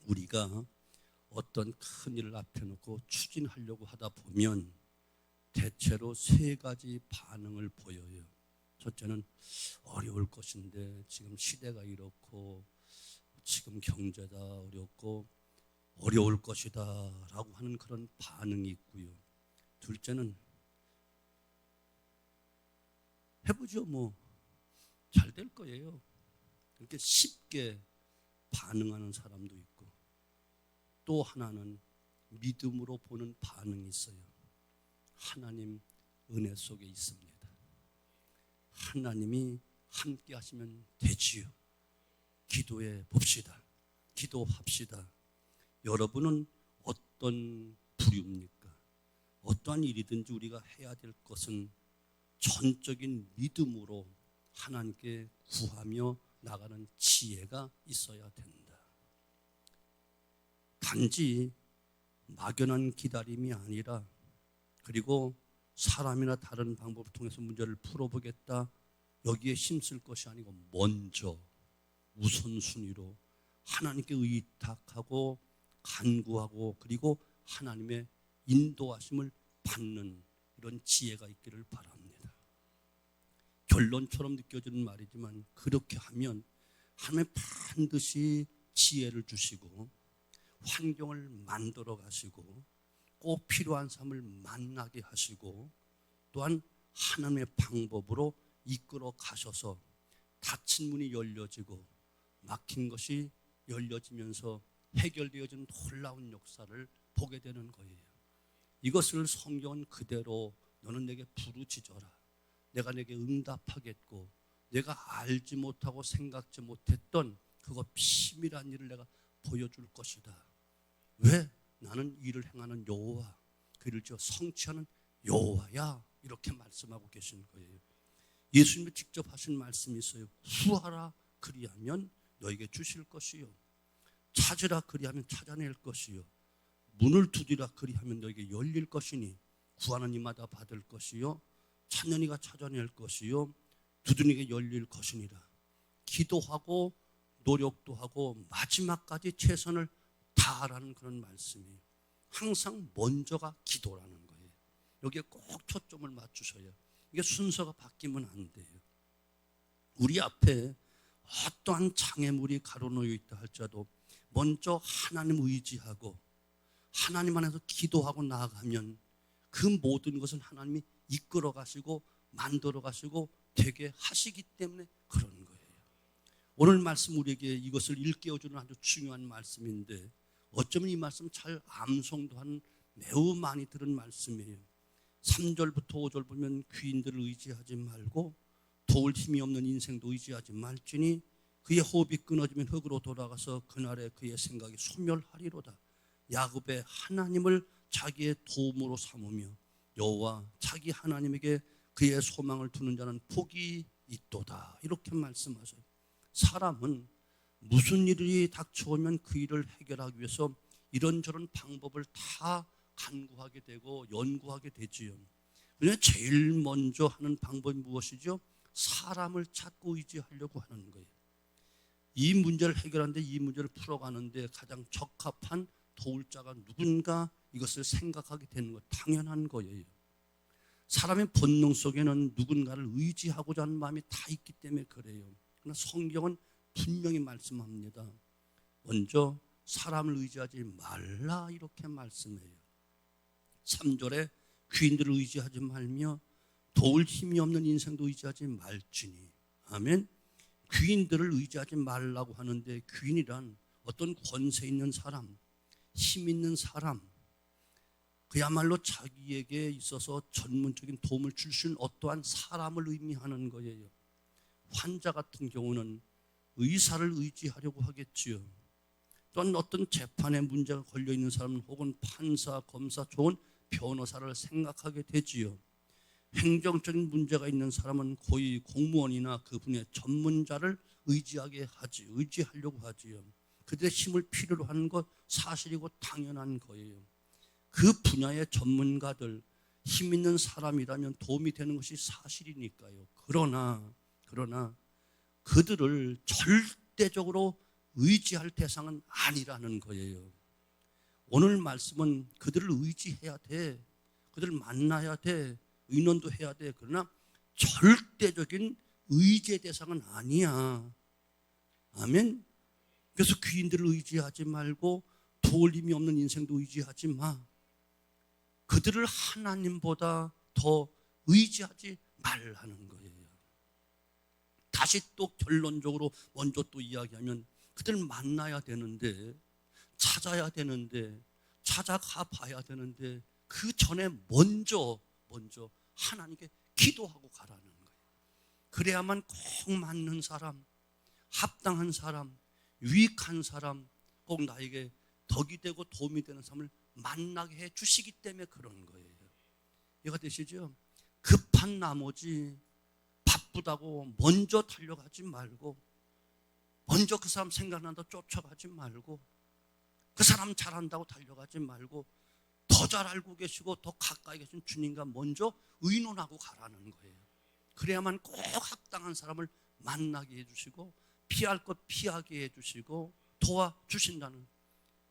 우리가 어떤 큰 일을 앞에 놓고 추진하려고 하다 보면 대체로 세 가지 반응을 보여요. 첫째는 어려울 것인데 지금 시대가 이렇고 지금 경제가 어렵고 어려울 것이다 라고 하는 그런 반응이 있고요. 둘째는 해보죠, 뭐 잘 될 거예요. 이렇게 쉽게 반응하는 사람도 있고, 또 하나는 믿음으로 보는 반응이 있어요. 하나님 은혜 속에 있습니다. 하나님이 함께 하시면 되지요. 기도해 봅시다. 기도합시다. 여러분은 어떤 부류입니까? 어떠한 일이든지 우리가 해야 될 것은 전적인 믿음으로 하나님께 구하며 나가는 지혜가 있어야 된다. 단지 막연한 기다림이 아니라, 그리고 사람이나 다른 방법을 통해서 문제를 풀어보겠다, 여기에 힘쓸 것이 아니고 먼저 우선순위로 하나님께 의탁하고 간구하고, 그리고 하나님의 인도하심을 받는 이런 지혜가 있기를 바랍니다. 결론처럼 느껴지는 말이지만 그렇게 하면 하나님 반드시 지혜를 주시고 환경을 만들어 가시고 꼭 필요한 삶을 만나게 하시고, 또한 하나님의 방법으로 이끌어 가셔서 닫힌 문이 열려지고 막힌 것이 열려지면서 해결되어지는 놀라운 역사를 보게 되는 거예요. 이것을 성경은 그대로 너는 내게 부르짖어라, 내가 내게 응답하겠고, 내가 알지 못하고 생각지 못했던 그거 비밀한 일을 내가 보여줄 것이다. 왜? 나는 일을 행하는 여호와, 그를 지어 성취하는 여호와야, 이렇게 말씀하고 계신 거예요. 예수님이 직접 하신 말씀이 있어요. 구하라 그리하면 너에게 주실 것이요, 찾으라 그리하면 찾아낼 것이요, 문을 두드리라 그리하면 너에게 열릴 것이니 구하는 이마다 받을 것이요, 찾는 이가 찾아낼 것이요, 두드리는 이가 열릴 것이니라. 기도하고 노력도 하고 마지막까지 최선을 다하라는 그런 말씀이에요. 항상 먼저가 기도라는 거예요. 여기에 꼭 초점을 맞추셔야, 이게 순서가 바뀌면 안 돼요. 우리 앞에 어떠한 장애물이 가로놓여 있다 할지라도 먼저 하나님 의지하고 하나님 안에서 기도하고 나아가면 그 모든 것은 하나님이 이끌어 가시고 만들어 가시고 되게 하시기 때문에 그런 거예요. 오늘 말씀 우리에게 이것을 일깨워주는 아주 중요한 말씀인데, 어쩌면 이 말씀 잘 암송도 한 매우 많이 들은 말씀이에요. 3절부터 5절 보면 귀인들을 의지하지 말고 도울 힘이 없는 인생도 의지하지 말지니 그의 호흡이 끊어지면 흙으로 돌아가서 그날에 그의 생각이 소멸하리로다. 야곱의 하나님을 자기의 도움으로 삼으며 여호와 자기 하나님에게 그의 소망을 두는 자는 복이 있도다, 이렇게 말씀하셔요. 사람은 무슨 일이 닥쳐오면 그 일을 해결하기 위해서 이런저런 방법을 다 간구하게 되고 연구하게 되지요. 그런데 제일 먼저 하는 방법이 무엇이죠? 사람을 찾고 의지하려고 하는 거예요. 이 문제를 해결하는데, 이 문제를 풀어가는데 가장 적합한 도울 자가 누군가, 이것을 생각하게 되는 것 당연한 거예요. 사람의 본능 속에는 누군가를 의지하고자 하는 마음이 다 있기 때문에 그래요. 그러나 성경은 분명히 말씀합니다. 먼저 사람을 의지하지 말라, 이렇게 말씀해요. 3절에 귀인들을 의지하지 말며 도울 힘이 없는 인생도 의지하지 말지니. 아멘. 귀인들을 의지하지 말라고 하는데, 귀인이란 어떤 권세 있는 사람, 힘 있는 사람, 그야말로 자기에게 있어서 전문적인 도움을 줄 수 있는 어떠한 사람을 의미하는 거예요. 환자 같은 경우는 의사를 의지하려고 하겠지요. 또한 어떤 재판에 문제가 걸려있는 사람은 혹은 판사, 검사, 좋은 변호사를 생각하게 되지요. 행정적인 문제가 있는 사람은 고위 공무원이나 그분의 전문자를 의지하려고 하지요. 그들의 힘을 필요로 하는 것 사실이고 당연한 거예요. 그 분야의 전문가들, 힘 있는 사람이라면 도움이 되는 것이 사실이니까요. 그러나 그들을 절대적으로 의지할 대상은 아니라는 거예요. 오늘 말씀은 그들을 의지해야 돼. 그들을 만나야 돼. 의논도 해야 돼. 그러나 절대적인 의지의 대상은 아니야. 아멘. 그래서 귀인들을 의지하지 말고 도울림이 없는 인생도 의지하지 마. 그들을 하나님보다 더 의지하지 말라는 거예요. 다시 또 결론적으로 먼저 또 이야기하면 그들을 만나야 되는데, 찾아야 되는데, 찾아가 봐야 되는데 그 전에 먼저 하나님께 기도하고 가라는 거예요. 그래야만 꼭 맞는 사람, 합당한 사람, 유익한 사람, 꼭 나에게 덕이 되고 도움이 되는 사람을 만나게 해 주시기 때문에 그런 거예요. 이해가 되시죠? 급한 나머지 바쁘다고 먼저 달려가지 말고, 먼저 그 사람 생각난다고 쫓아가지 말고, 그 사람 잘한다고 달려가지 말고, 더 잘 알고 계시고 더 가까이 계신 주님과 먼저 의논하고 가라는 거예요. 그래야만 꼭 합당한 사람을 만나게 해주시고 피할 것 피하게 해주시고 도와주신다는,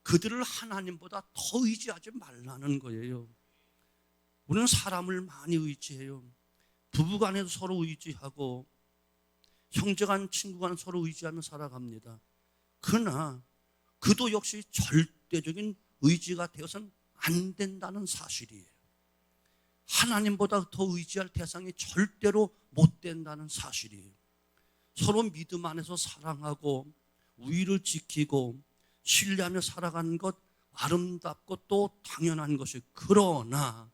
그들을 하나님보다 더 의지하지 말라는 거예요. 우리는 사람을 많이 의지해요. 부부간에도 서로 의지하고 형제간 친구간 서로 의지하며 살아갑니다. 그러나 그도 역시 절대적인 의지가 되어서는 안 된다는 사실이에요. 하나님보다 더 의지할 대상이 절대로 못 된다는 사실이에요. 서로 믿음 안에서 사랑하고 우위를 지키고 신뢰하며 살아가는 것 아름답고 또 당연한 것이, 그러나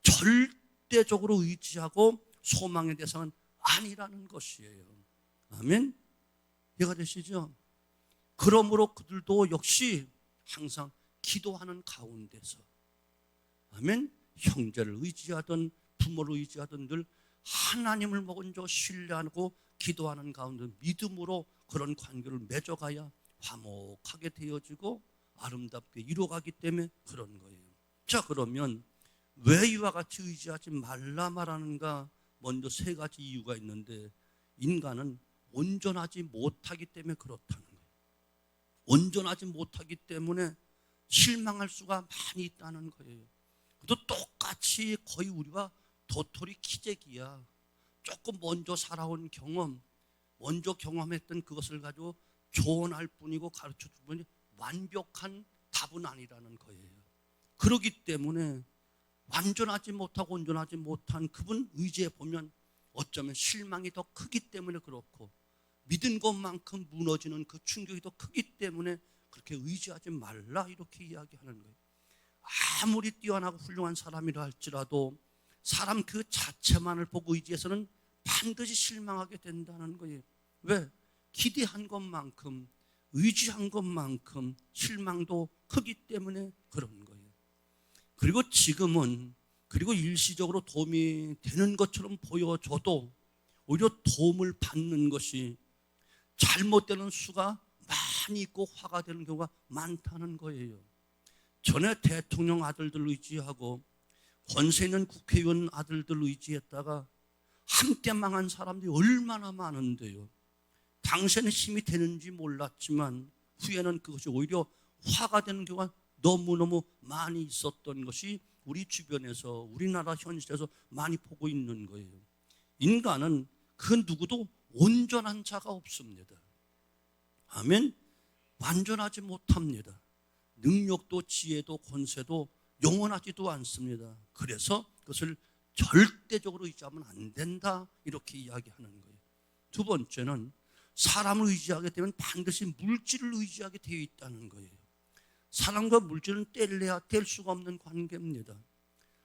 절대적으로 의지하고 소망의 대상은 아니라는 것이에요. 아멘? 이해가 되시죠? 그러므로 그들도 역시 항상 기도하는 가운데서, 아멘, 형제를 의지하든 부모를 의지하든 늘 하나님을 먼저 신뢰하고 기도하는 가운데 믿음으로 그런 관계를 맺어가야 화목하게 되어지고 아름답게 이루어가기 때문에 그런 거예요. 자, 그러면 왜 이와 같이 의지하지 말라 말하는가? 먼저 세 가지 이유가 있는데, 인간은 온전하지 못하기 때문에 그렇다는 거예요. 온전하지 못하기 때문에 실망할 수가 많이 있다는 거예요. 또 똑같이 거의 우리와 도토리 키재기야. 조금 먼저 살아온 경험, 먼저 경험했던 그것을 가지고 조언할 뿐이고 가르쳐 줄 뿐이지 완벽한 답은 아니라는 거예요. 그렇기 때문에 완전하지 못하고 온전하지 못한 그분 의지해 보면 어쩌면 실망이 더 크기 때문에 그렇고, 믿은 것만큼 무너지는 그 충격이 더 크기 때문에 그렇게 의지하지 말라 이렇게 이야기하는 거예요. 아무리 뛰어나고 훌륭한 사람이라 할지라도 사람 그 자체만을 보고 의지해서는 반드시 실망하게 된다는 거예요. 왜? 기대한 것만큼, 의지한 것만큼 실망도 크기 때문에 그런 거예요. 그리고 지금은, 그리고 일시적으로 도움이 되는 것처럼 보여줘도 오히려 도움을 받는 것이 잘못되는 수가 많이 있고 화가 되는 경우가 많다는 거예요. 전에 대통령 아들들 의지하고 권세 있는 국회의원 아들들 의지했다가 함께 망한 사람들이 얼마나 많은데요. 당시에는 힘이 되는지 몰랐지만 후에는 그것이 오히려 화가 되는 경우가 너무너무 많이 있었던 것이 우리 주변에서, 우리나라 현실에서 많이 보고 있는 거예요. 인간은 그 누구도 온전한 자가 없습니다. 아멘? 완전하지 못합니다. 능력도 지혜도 권세도 영원하지도 않습니다. 그래서 그것을 절대적으로 의지하면 안 된다 이렇게 이야기하는 거예요. 두 번째는 사람을 의지하게 되면 반드시 물질을 의지하게 되어 있다는 거예요. 사람과 물질은 뗄래야 뗄 수가 없는 관계입니다.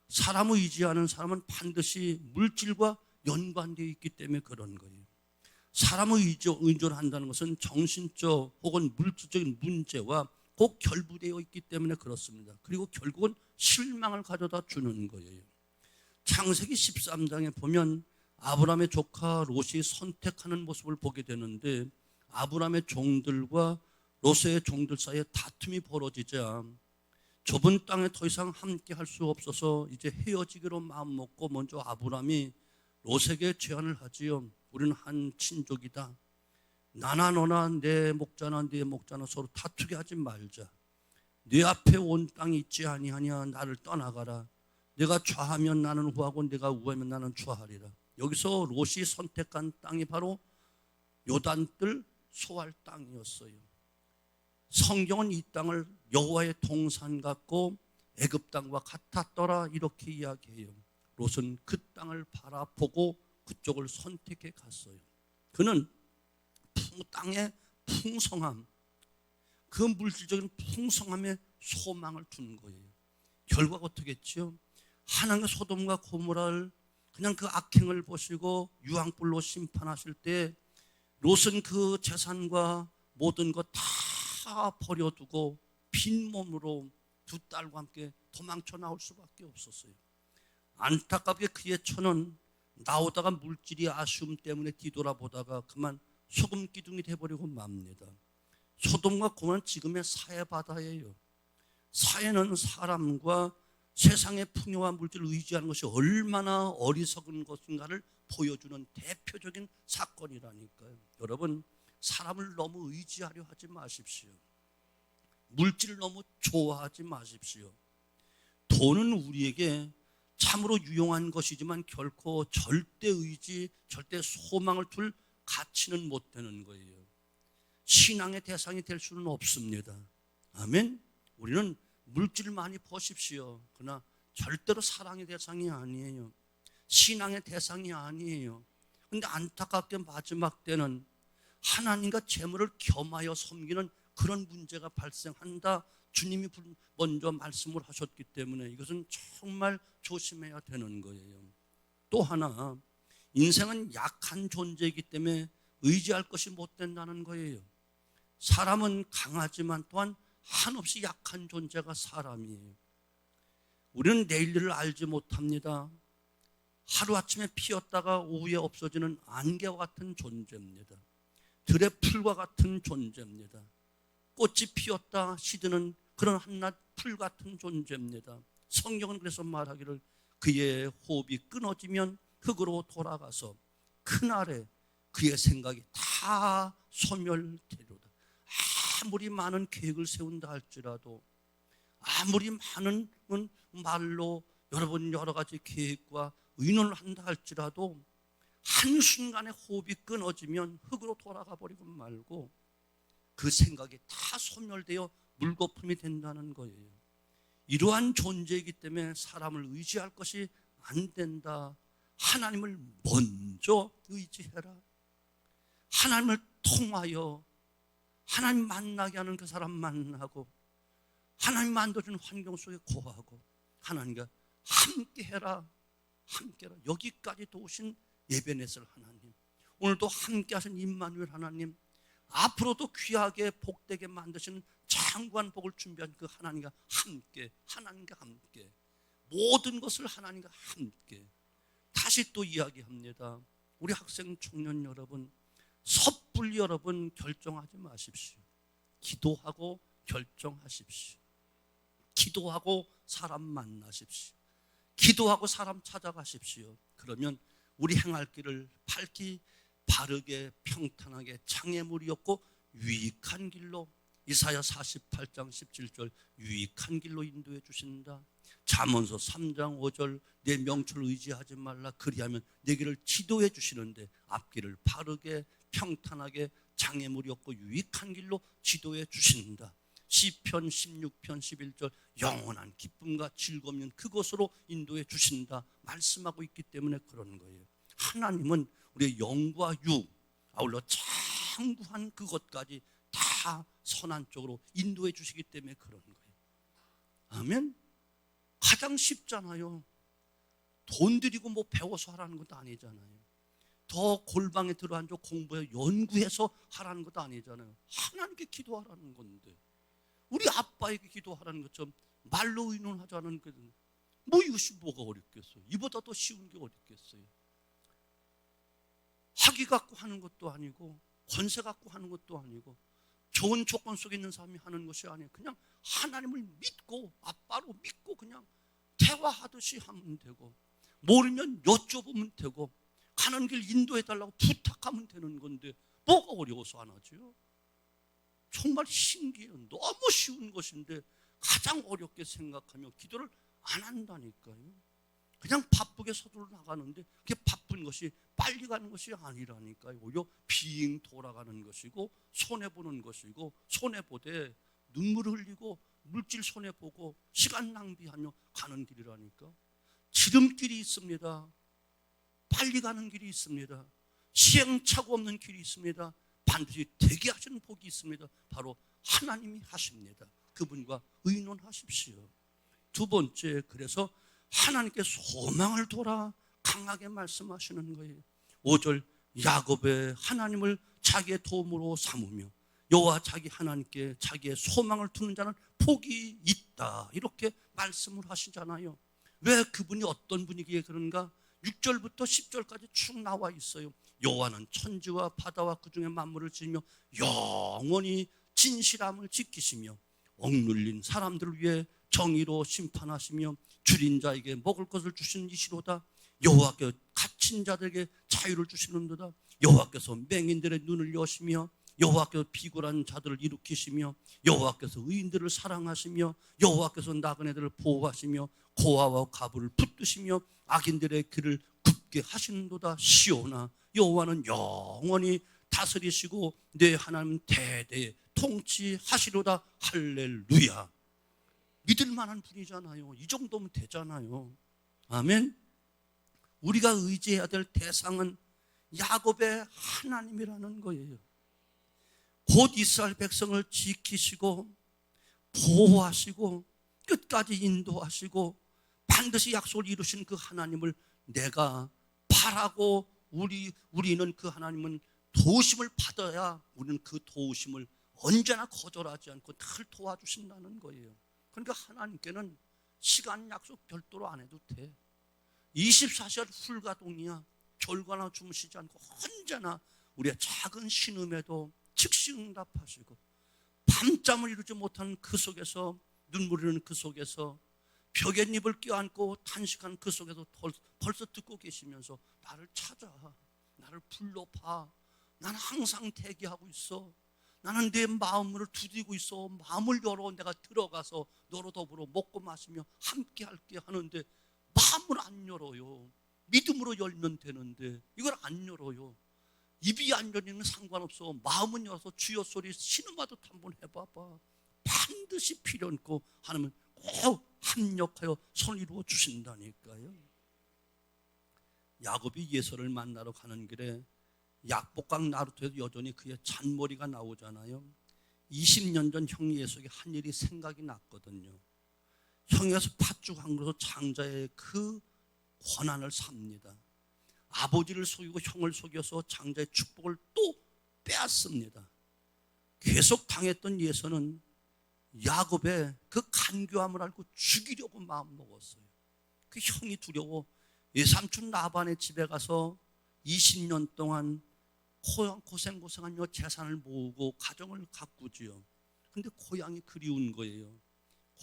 사람을 의지하는 사람은 반드시 물질과 연관되어 있기 때문에 그런 거예요. 사람을 의존한다는 것은 정신적 혹은 물질적인 문제와 꼭 결부되어 있기 때문에 그렇습니다. 그리고 결국은 실망을 가져다 주는 거예요. 창세기 13장에 보면 아브라함의 조카 롯이 선택하는 모습을 보게 되는데, 아브라함의 종들과 롯의 종들 사이에 다툼이 벌어지자 좁은 땅에 더 이상 함께 할 수 없어서 이제 헤어지기로 마음먹고 먼저 아브라함이 롯에게 제안을 하지요. 우리는 한 친족이다. 나나 너나 내 목자나 네 목자나 서로 다투게 하지 말자. 네 앞에 온 땅이 있지 아니하냐. 나를 떠나가라. 내가 좌하면 나는 우하고 내가 우하면 나는 좌하리라. 여기서 롯이 선택한 땅이 바로 요단뜰 소알 땅이었어요. 성경은 이 땅을 여호와의 동산 같고 애굽 땅과 같았더라 이렇게 이야기해요. 롯은 그 땅을 바라보고 그쪽을 선택해 갔어요. 그는 땅의 풍성함, 그 물질적인 풍성함에 소망을 둔 거예요. 결과가 어떻게 했죠? 하나님의 소돔과 고모라를 그냥 그 악행을 보시고 유황불로 심판하실 때 롯은 그 재산과 모든 것 다 버려두고 빈몸으로 두 딸과 함께 도망쳐 나올 수밖에 없었어요. 안타깝게 그의 처는 나오다가 물질이 아쉬움 때문에 뒤돌아보다가 그만 소금 기둥이 돼버리고 맙니다. 소돔과 고모라는 지금의 사해바다예요. 사해는 사람과 세상의 풍요와 물질을 의지하는 것이 얼마나 어리석은 것인가를 보여주는 대표적인 사건이라니까요. 여러분, 사람을 너무 의지하려 하지 마십시오. 물질을 너무 좋아하지 마십시오. 돈은 우리에게 참으로 유용한 것이지만 결코 절대 의지, 절대 소망을 둘 가치는 못 되는 거예요. 신앙의 대상이 될 수는 없습니다. 아멘. 우리는 물질을 많이 버십시오. 그러나 절대로 사랑의 대상이 아니에요. 신앙의 대상이 아니에요. 그런데 안타깝게 마지막 때는 하나님과 재물을 겸하여 섬기는 그런 문제가 발생한다. 주님이 먼저 말씀을 하셨기 때문에 이것은 정말 조심해야 되는 거예요. 또 하나, 인생은 약한 존재이기 때문에 의지할 것이 못 된다는 거예요. 사람은 강하지만 또한 한없이 약한 존재가 사람이에요. 우리는 내일 일을 알지 못합니다. 하루아침에 피었다가 오후에 없어지는 안개와 같은 존재입니다. 들의 풀과 같은 존재입니다. 꽃이 피었다 시드는 그런 한낱 풀 같은 존재입니다. 성경은 그래서 말하기를 그의 호흡이 끊어지면 흙으로 돌아가서 그날에 그의 생각이 다 소멸되리로다. 아무리 많은 계획을 세운다 할지라도, 아무리 많은 말로 여러분 여러 가지 계획과 의논을 한다 할지라도 한순간에 호흡이 끊어지면 흙으로 돌아가 버리고 말고 그 생각이 다 소멸되어 물거품이 된다는 거예요. 이러한 존재이기 때문에 사람을 의지할 것이 안 된다. 하나님을 먼저 의지해라. 하나님을 통하여 하나님 만나게 하는 그 사람 만나고 하나님 만들어주는 환경 속에 거하고 하나님과 함께해라. 함께해라. 여기까지 도우신 예배넷을 하나님, 오늘도 함께 하신 임마누엘 하나님, 앞으로도 귀하게 복되게 만드시는 장구한 복을 준비한 그 하나님과 함께, 하나님과 함께, 모든 것을 하나님과 함께. 다시 또 이야기합니다. 우리 학생 청년 여러분, 섣불리 여러분 결정하지 마십시오. 기도하고 결정하십시오. 기도하고 사람 만나십시오. 기도하고 사람 찾아가십시오. 그러면 우리 행할 길을 밝기 바르게 평탄하게 장애물이 없고 유익한 길로, 이사야 48장 17절 유익한 길로 인도해 주신다. 잠언서 3장 5절 내 명철을 의지하지 말라 그리하면 내 길을 지도해 주시는데 앞길을 바르게 평탄하게 장애물이 없고 유익한 길로 지도해 주신다. 시편 16편 11절 영원한 기쁨과 즐거움은 그곳으로 인도해 주신다 말씀하고 있기 때문에 그런 거예요. 하나님은 우리의 영과 육 아울러 장구한 그것까지 다 선한 쪽으로 인도해 주시기 때문에 그런 거예요. 아멘. 가장 쉽잖아요. 돈 들이고 뭐 배워서 하라는 것도 아니잖아요. 더 골방에 들어앉아 공부해 연구해서 하라는 것도 아니잖아요. 하나님께 기도하라는 건데, 우리 아빠에게 기도하라는 것처럼 말로 의논하자는 거는 뭐 이것이 뭐가 어렵겠어요? 이보다 더 쉬운 게 어렵겠어요? 학위 갖고 하는 것도 아니고 권세 갖고 하는 것도 아니고 좋은 조건 속에 있는 사람이 하는 것이 아니에요. 그냥 하나님을 믿고 아빠로 믿고 그냥 대화하듯이 하면 되고, 모르면 여쭤보면 되고, 가는 길 인도해달라고 부탁하면 되는 건데 뭐가 어려워서 안 하죠? 정말 신기해요. 너무 쉬운 것인데 가장 어렵게 생각하며 기도를 안 한다니까요. 그냥 바쁘게 서둘러 나가는데 그게 바쁜 것이 빨리 가는 것이 아니라니까요. 오히려 빙 돌아가는 것이고 손해보는 것이고, 손해보되 눈물을 흘리고 물질 손해보고 시간 낭비하며 가는 길이라니까. 지름길이 있습니다. 빨리 가는 길이 있습니다. 시행착오 없는 길이 있습니다. 반드시 되게 하시는 복이 있습니다. 바로 하나님이 하십니다. 그분과 의논하십시오. 두 번째, 그래서 하나님께 소망을 둬라 강하게 말씀하시는 거예요. 5절, 야곱의 하나님을 자기의 도움으로 삼으며 여호와 자기 하나님께 자기의 소망을 두는 자는 복이 있다, 이렇게 말씀을 하시잖아요. 왜 그분이 어떤 분이기에 그런가? 6절부터 10절까지 쭉 나와 있어요. 여호와는 천지와 바다와 그 중에 만물을 지으며 영원히 진실함을 지키시며 억눌린 사람들을 위해 정의로 심판하시며 줄인 자에게 먹을 것을 주시는 이시로다. 여호와께서 갇힌 자들에게 자유를 주시는도다. 여호와께서 맹인들의 눈을 여시며 여호와께서 비굴한 자들을 일으키시며 여호와께서 의인들을 사랑하시며 여호와께서 나그네들을 보호하시며 고아와 과부를 붙드시며 악인들의 길을 굽게 하시는도다. 시온아, 여호와는 영원히 다스리시고 내 하나님 대대에 통치하시로다. 할렐루야. 믿을 만한 분이잖아요. 이 정도면 되잖아요. 아멘. 우리가 의지해야 될 대상은 야곱의 하나님이라는 거예요. 곧 이스라엘 백성을 지키시고 보호하시고 끝까지 인도하시고 반드시 약속을 이루신 그 하나님을 내가 바라고 우리는 그 하나님은 도우심을 받아야 우리는 그 도우심을 언제나 거절하지 않고 늘 도와주신다는 거예요. 그러니까 하나님께는 시간 약속 별도로 안 해도 돼. 24시간 훌가동이야. 결과나 주무시지 않고 언제나 우리의 작은 신음에도 즉시 응답하시고, 밤잠을 이루지 못하는 그 속에서, 눈물 흐르는 그 속에서, 벽에입을 껴안고 탄식하는 그 속에서 벌써 듣고 계시면서 나를 찾아, 나를 불러봐. 나는 항상 대기하고 있어. 나는 내 마음을 두드리고 있어. 마음을 열어 내가 들어가서 너로 더불어 먹고 마시며 함께 할게 하는데 마음을 안 열어요. 믿음으로 열면 되는데 이걸 안 열어요. 입이 안 열리면 상관없어. 마음은 열어서 주여 소리 신음하듯 한번 해봐봐. 반드시 필요없고 하나님은 꼭 합력하여 손 이루어 주신다니까요. 야곱이 예서를 만나러 가는 길에 약복강 나루터에도 여전히 그의 잔머리가 나오잖아요. 20년 전 형 예석이 한 일이 생각이 났거든요. 형에서 팥죽 한 그릇 장자의 그 권한을 삽니다. 아버지를 속이고 형을 속여서 장자의 축복을 또 빼앗습니다. 계속 당했던 예서는 야곱의 그 간교함을 알고 죽이려고 마음 먹었어요. 그 형이 두려워 외삼촌 라반의 집에 가서 20년 동안 고생하며 재산을 모으고 가정을 가꾸지요. 근데 고향이 그리운 거예요.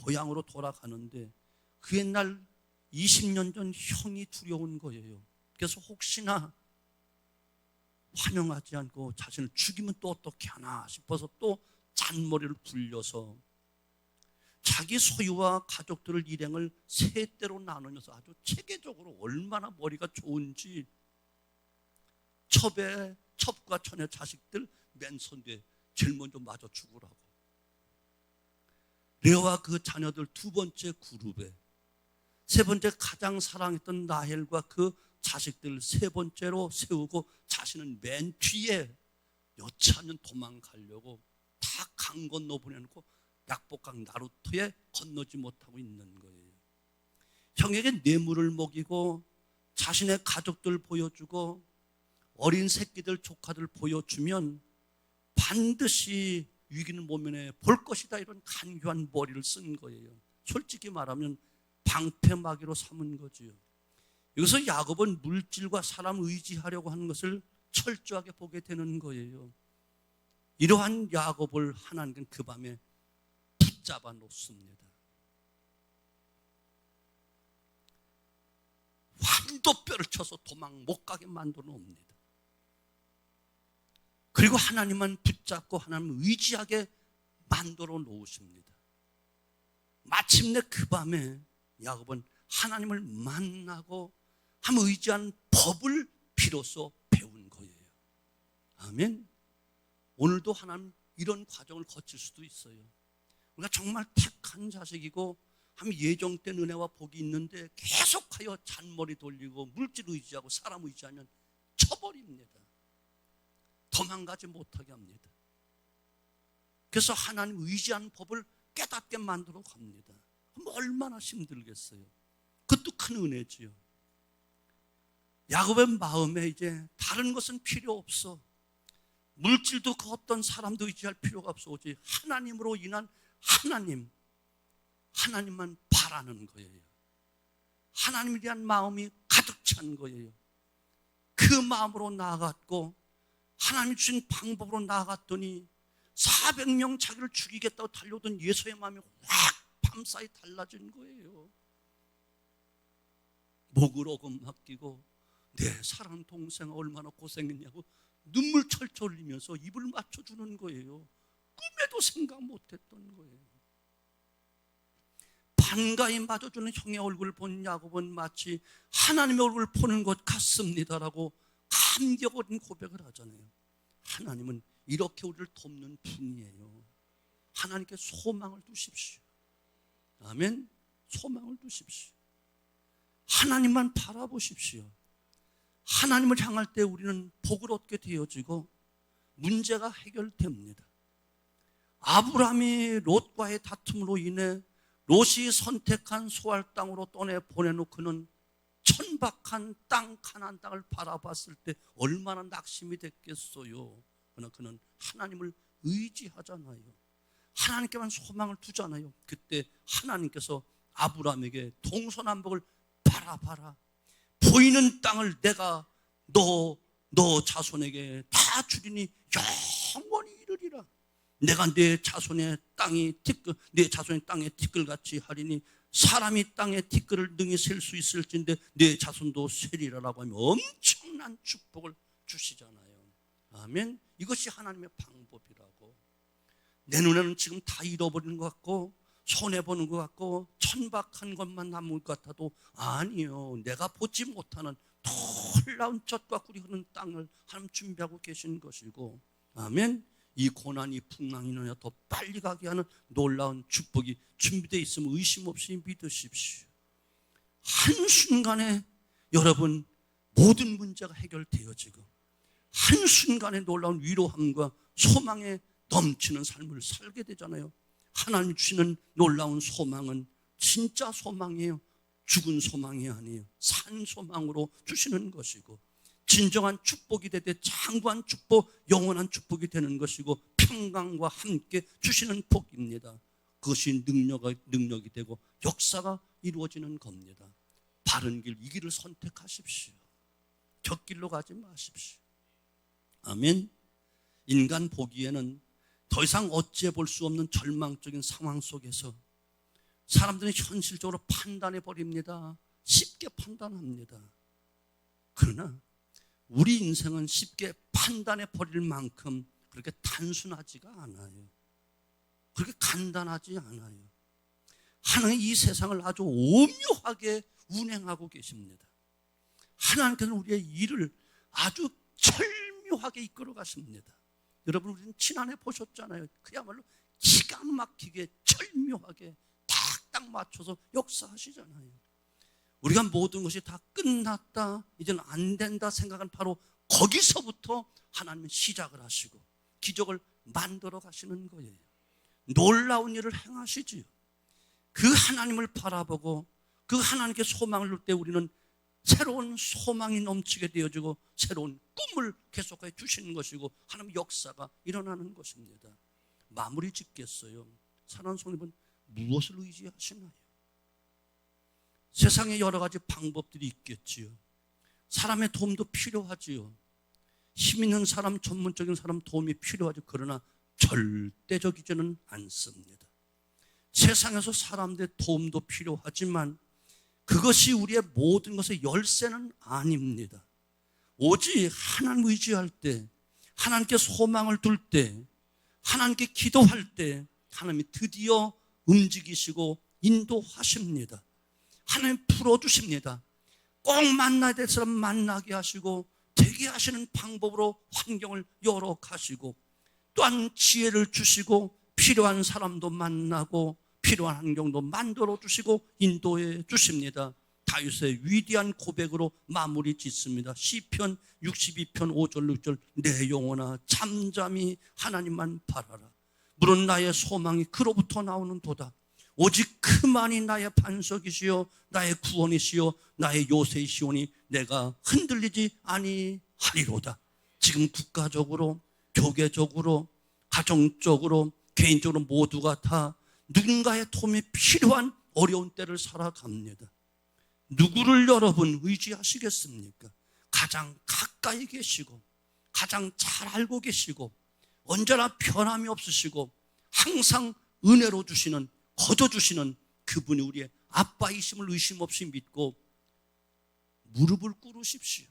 고향으로 돌아가는데 그 옛날 20년 전 형이 두려운 거예요. 그래서 혹시나 환영하지 않고 자신을 죽이면 또 어떻게 하나 싶어서 또 잔머리를 굴려서 자기 소유와 가족들을 일행을 세 대로 나누면서 아주 체계적으로 얼마나 머리가 좋은지 첩과 천의 자식들 맨손 뒤에 제일 먼저 맞아 죽으라고. 레아와 그 자녀들 두 번째 그룹에, 세 번째 가장 사랑했던 라헬과 그 자식들 세 번째로 세우고 자신은 맨 뒤에 여차하면 도망가려고 다 강 건너 보내놓고 약복강 나루터에 건너지 못하고 있는 거예요. 형에게 뇌물을 먹이고 자신의 가족들 보여주고 어린 새끼들 조카들 보여주면 반드시 위기는 모면에 볼 것이다, 이런 간교한 머리를 쓴 거예요. 솔직히 말하면 방패막이로 삼은 거지요. 여기서 야곱은 물질과 사람 의지하려고 하는 것을 철저하게 보게 되는 거예요. 이러한 야곱을 하나님은 그 밤에 붙잡아 놓습니다. 환도뼈를 쳐서 도망 못 가게 만들어 놓습니다. 그리고 하나님만 붙잡고 하나님을 의지하게 만들어 놓으십니다. 마침내 그 밤에 야곱은 하나님을 만나고 하나님을 의지한 법을 비로소 배운 거예요. 아멘. 오늘도 하나님 이런 과정을 거칠 수도 있어요. 우리가 정말 택한 자식이고 하나님 예정된 은혜와 복이 있는데 계속하여 잔머리 돌리고 물질 의지하고 사람 의지하면 쳐버립니다. 도망가지 못하게 합니다. 그래서 하나님 의지하는 법을 깨닫게 만들어 갑니다. 그럼 얼마나 힘들겠어요. 그것도 큰 은혜지요. 야곱의 마음에 이제 다른 것은 필요 없어. 물질도 그 어떤 사람도 의지할 필요가 없어. 오직 하나님으로 인한 하나님만 바라는 거예요. 하나님에 대한 마음이 가득 찬 거예요. 그 마음으로 나아갔고 하나님이 주신 방법으로 나아갔더니 400명 자기를 죽이겠다고 달려오던 예수의 마음이 확 밤사이 달라진 거예요. 목을 어금 맡기고 내 사랑 동생 얼마나 고생했냐고 눈물 철철 흘리면서 입을 맞춰주는 거예요. 꿈에도 생각 못했던 거예요. 반가이 맞아주는 형의 얼굴을 본 야곱은 마치 하나님의 얼굴을 보는 것 같습니다라고 감격 어린 고백을 하잖아요. 하나님은 이렇게 우리를 돕는 분이에요. 하나님께 소망을 두십시오. 아멘. 소망을 두십시오. 하나님만 바라보십시오. 하나님을 향할 때 우리는 복을 얻게 되어지고 문제가 해결됩니다. 아브라함이 롯과의 다툼으로 인해 롯이 선택한 소알 땅으로 떠내 보내놓고는 천박한 땅 가나안 땅을 바라봤을 때 얼마나 낙심이 됐겠어요. 그러나 그는 하나님을 의지하잖아요. 하나님께만 소망을 두잖아요. 그때 하나님께서 아브라함에게 동서남북을 바라봐라. 보이는 땅을 내가 너 자손에게 다 주리니 영원히 이르리라. 내가 내 자손의 땅에 티끌같이 하리니 사람이 땅에 티끌을 능히 셀 수 있을진데 내 자손도 세리라라고 하면 엄청난 축복을 주시잖아요. 아멘. 이것이 하나님의 방법이라고. 내 눈에는 지금 다 잃어버리는 것 같고 손해보는 것 같고 천박한 것만 남을 것 같아도 아니요, 내가 보지 못하는 놀라운 젖과 꿀이 흐르는 땅을 하나님 준비하고 계신 것이고, 아멘. 이 고난이 풍랑이 너냐 더 빨리 가게 하는 놀라운 축복이 준비되어 있음을 의심 없이 믿으십시오. 한순간에 여러분 모든 문제가 해결되어지고 한순간에 놀라운 위로함과 소망에 넘치는 삶을 살게 되잖아요. 하나님 주시는 놀라운 소망은 진짜 소망이에요. 죽은 소망이 아니에요. 산 소망으로 주시는 것이고, 진정한 축복이 되되 장구한 축복, 영원한 축복이 되는 것이고, 평강과 함께 주시는 복입니다. 그것이 능력이 되고 역사가 이루어지는 겁니다. 바른 길, 이 길을 선택하십시오. 곁길로 가지 마십시오. 아멘. 인간 보기에는 더 이상 어찌해 볼 수 없는 절망적인 상황 속에서 사람들은 현실적으로 판단해 버립니다. 쉽게 판단합니다. 그러나 우리 인생은 쉽게 판단해 버릴 만큼 그렇게 단순하지가 않아요. 그렇게 간단하지 않아요. 하나님 이 세상을 아주 오묘하게 운행하고 계십니다. 하나님께서는 우리의 일을 아주 철묘하게 이끌어 가십니다. 여러분, 우리는 지난해 보셨잖아요. 그야말로 기가 막히게 철묘하게 딱 맞춰서 역사하시잖아요. 우리가 모든 것이 다 끝났다, 이제는 안 된다 생각은 바로 거기서부터 하나님은 시작을 하시고 기적을 만들어 가시는 거예요. 놀라운 일을 행하시지요. 그 하나님을 바라보고 그 하나님께 소망을 둘 때 우리는 새로운 소망이 넘치게 되어지고 새로운 꿈을 계속해 주시는 것이고 하나님의 역사가 일어나는 것입니다. 마무리 짓겠어요. 사랑하는 성도님은 무엇을 의지하시나요? 세상에 여러 가지 방법들이 있겠지요. 사람의 도움도 필요하지요. 힘 있는 사람, 전문적인 사람 도움이 필요하죠. 그러나 절대적이지는 않습니다. 세상에서 사람들의 도움도 필요하지만 그것이 우리의 모든 것의 열쇠는 아닙니다. 오직 하나님 의지할 때 하나님께 소망을 둘 때, 하나님께 기도할 때 하나님이 드디어 움직이시고 인도하십니다. 하나님 풀어주십니다. 꼭 만나야 될 사람 만나게 하시고 되게 하시는 방법으로 환경을 열어 가시고 또한 지혜를 주시고 필요한 사람도 만나고 필요한 환경도 만들어 주시고 인도해 주십니다. 다윗의 위대한 고백으로 마무리 짓습니다. 시편 62편 5절 6절 내 영혼아 잠잠히 하나님만 바라라. 물은 나의 소망이 그로부터 나오는 도다. 오직 그만이 나의 반석이시요 나의 구원이시요 나의 요새이시오니 내가 흔들리지 아니하리로다. 지금 국가적으로 교계적으로 가정적으로 개인적으로 모두가 다 누군가의 도움이 필요한 어려운 때를 살아갑니다. 누구를 여러분 의지하시겠습니까? 가장 가까이 계시고 가장 잘 알고 계시고 언제나 변함이 없으시고 항상 은혜로 주시는 거둬주시는 그분이 우리의 아빠이심을 의심 없이 믿고 무릎을 꿇으십시오.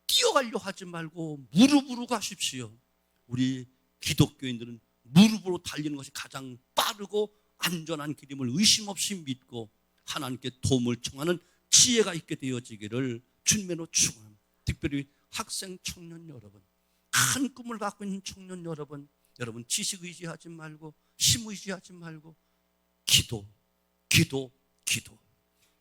뛰어가려 하지 말고 무릎으로 가십시오. 우리 기독교인들은 무릎으로 달리는 것이 가장 빠르고 안전한 길임을 의심 없이 믿고 하나님께 도움을 청하는 지혜가 있게 되어지기를 주님으로 축원합니다. 특별히 학생 청년 여러분, 큰 꿈을 갖고 있는 청년 여러분, 여러분 지식 의지하지 말고 힘 의지하지 말고 기도